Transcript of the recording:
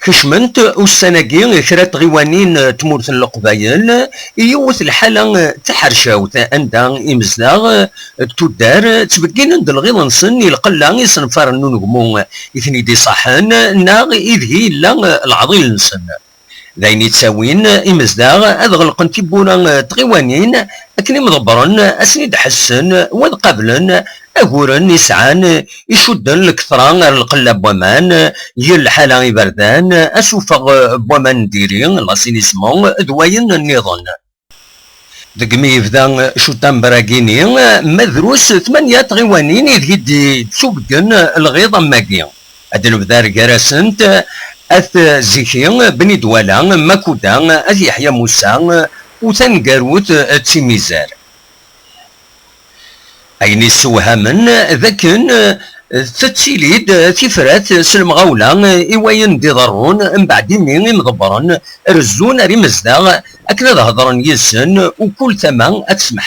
كشمنت والسناقي كرا تغيوانين تمورت القبايل يوث الحالة تحرشاوت عندها إمزداغ تدار تبقين عند الغيض نصن يلقلا يصنفار النونغمو إثني دي صحن ناغ إذ هي لا العضيل نصن ذاين يتساوين إمزداغ أذغلقن تيبونا تغيوانين أكني مضبرن أسنيد حسن وذ قبلن أقورن يسعان يشدن الكثران القلب بوامان هي الحالة يبردان أسوفغ بوامان ديرين لاسين اسمو دواين النظام دقمي يفدا شوطان براكيني مدروس 8 غيوانين يدي تسوقن الغيض ماكي هاد البدار كراسنت أث زيكي بني دوالا ماكودا أث يحيى موسى وثنقاروت تيميزار أين السوهامن ذاكن تتسيليد تفرات سلمغاولا إواين دي ضرون من بعد مين مضبرن رزون رمزدا أكنا هضرن يسن وكل ثمن أتسمح